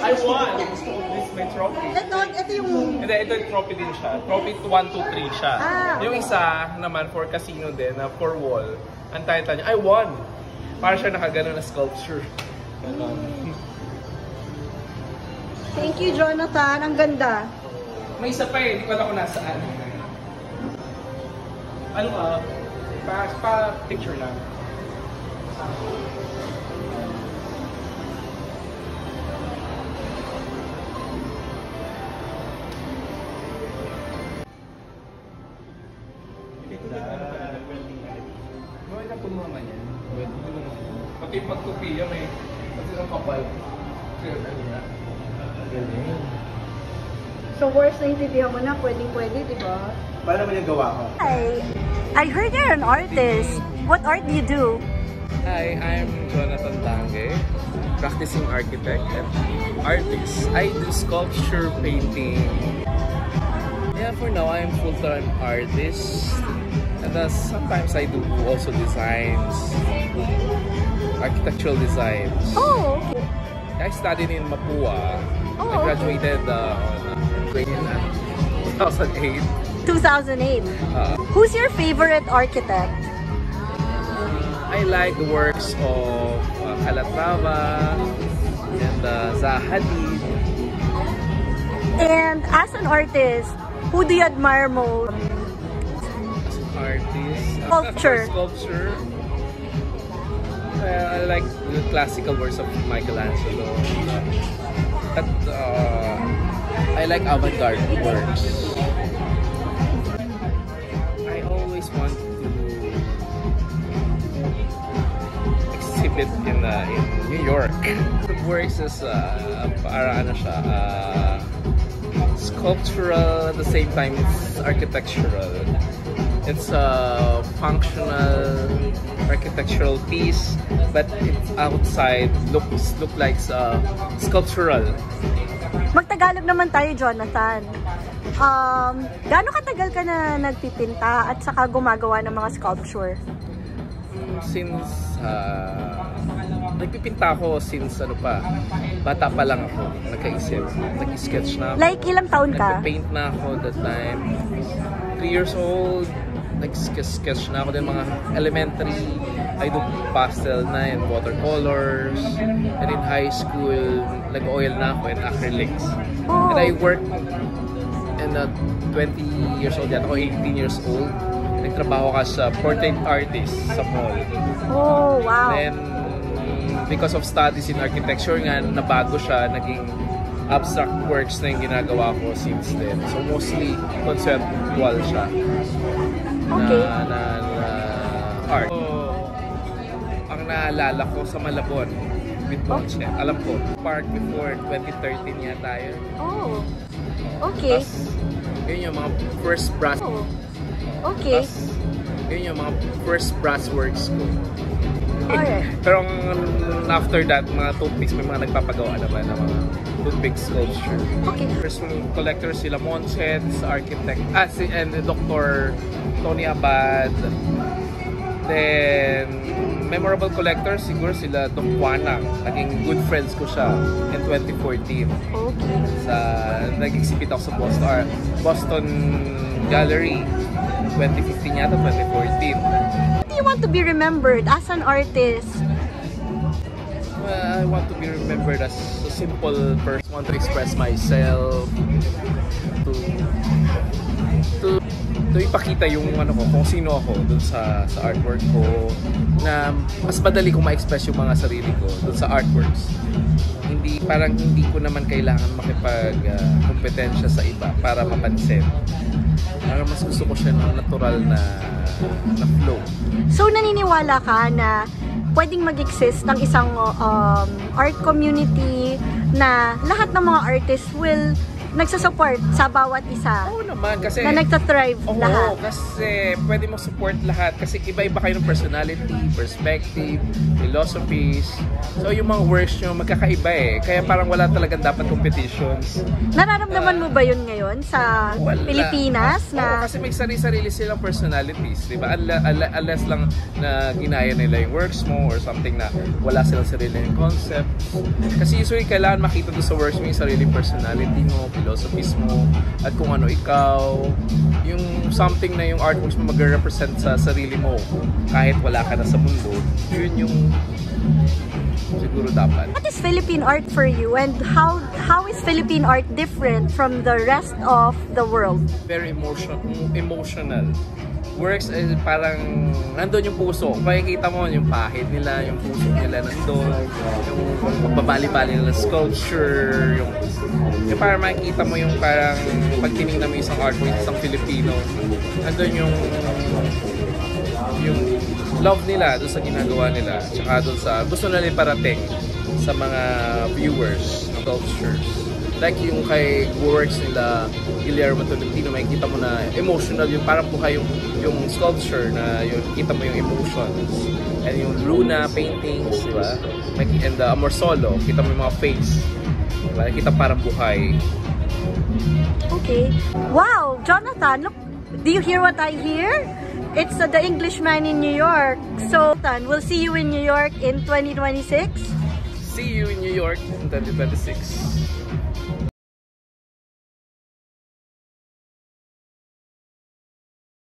I won! This is my trophy. Ito yung... Hindi, ito yung trophy din siya. Trophy 1, 2, 3 siya. Yung isa naman for casino din, na for wall. Ang title niya, I won! Para siya nakagano na sculpture. Thank you, Jonathan. Ang ganda. May isa pa eh, hindi ko alam kung nasaan. Ano pa-picture lang. Gawin na po naman yan. Pati yung pagtupiya may pati ng kapal. So, worst na intindihan mo na, pwede, di ba? Paano naman yung gawa ko? Hi! I heard you're an artist. What art do you do? Hi, I'm Jonathan Tange, practicing architect and artist. I do sculpture, painting. Yeah, for now I'm full-time artist. And sometimes I do also designs, architectural designs. Oh, okay. I studied in Mapua. I graduated on 2008. 2008. Who's your favorite architect? I like the works of Calatrava and Zaha Hadid. And as an artist, who do you admire most? Sculpture. I like the classical works of Michelangelo. But I like avant-garde works. I always want to exhibit in New York. The works is para ano siya, sculptural at the same time it's architectural. It's a functional architectural piece, but it's outside look like sculptural. Magtagalog naman tayo, Jonathan. Gaano katagal ka na nagpipinta at saka gumagawa ng mga sculpture? Since nagpipinta ako since bata pa lang ako, nag-sketch na ako. Like ilang taon ka? Nagpa-paint na ako that time. 3 years old, nag-sketch na ako din mga elementary. I do pastel na and watercolors. And in high school, nag-oil na ako and acrylics. And I worked in 20 years old, yata ako 18 years old. Nagtrabaho ka sa portrait artist sa mall. Oh, wow. Then, because of studies in architecture nga, nabago siya, naging abstract works na yung ginagawa ko since then. So, mostly conceptual siya. Okay. Na art. So, ang naalala ko sa Malabon with Monche, alam ko, park before 2013 yata yun. Oh, okay. Tas, yun yung mga first brass. Oh, okay. Tas, yun yung mga first brass works ko. Alright. Pero after that, mga toothpicks, may mga nagpapagawa naman ng mga toothpick sculpture. Okay. First collectors sila Monchets, architect, and Dr. Tony Abad. Then, memorable collectors, siguro sila Doc Juanang. Naging good friends ko siya in 2014. Okay. Nag-exhibit ako sa Boston Gallery. 2015 yata, 2014. Do you want to be remembered as an artist? I want to be remembered as a simple person. I want to express myself, to ipakita yung kung sino ako dun sa artwork ko, na mas madali kong ma-express yung mga sarili ko dun sa artworks. Parang hindi ko naman kailangan makipag-kompetensya sa iba para mapansin. Parang mas gusto ko siya ng natural na flow. So, naniniwala ka na pwedeng mag-exist ng isang art community na lahat ng mga artists will nagsusupport sa bawat isa? Oo naman, kasi... Na nagtathrive lahat? Oo, kasi pwede mo support lahat. Kasi iba-iba kayo ng personality, perspective, philosophies. So yung mga works nyo magkakaiba eh. Kaya parang wala talagang dapat competitions. Nararamdaman mo ba yun ngayon sa Pilipinas? Oo, kasi may sarili-sarili silang personalities, di ba? Unless lang na ginaya nila yung works mo or something na wala silang sarili yung concept. Kasi usually kailangan makita doon sa works mo yung sariling personality mo, philosophies mo, at kung ano ikaw, yung something na yung artworks mo mag-represent sa sarili mo kahit wala ka na sa mundo, yun yung siguro dapat. What is Philippine art for you, and how is Philippine art different from the rest of the world? Very emotional. Works is parang nandun yung puso. Makikita mo yung pahid nila, yung puso nila nandun, yung pagbabali-bali nila sculpture, yung parang makikita mo yung parang pag tinignan mo isang artwork, isang Filipino, nandun yung love nila doon sa ginagawa nila, tsaka doon sa gusto nila iparating sa mga viewers ng sculptures. Like yung kay works nila Guillermo Tolentino, makikita mo na emotional yung parang buhay yung sculpture na yung kita mo yung emotions. And yung Luna paintings, di ba? And the Amor Solo, kita mo yung mga face. Diba? Kita parang buhay. Okay. Wow, Jonathan, look, do you hear what I hear? It's the Englishman in New York. So, we'll see you in New York in 2026. See you in New York in 2026.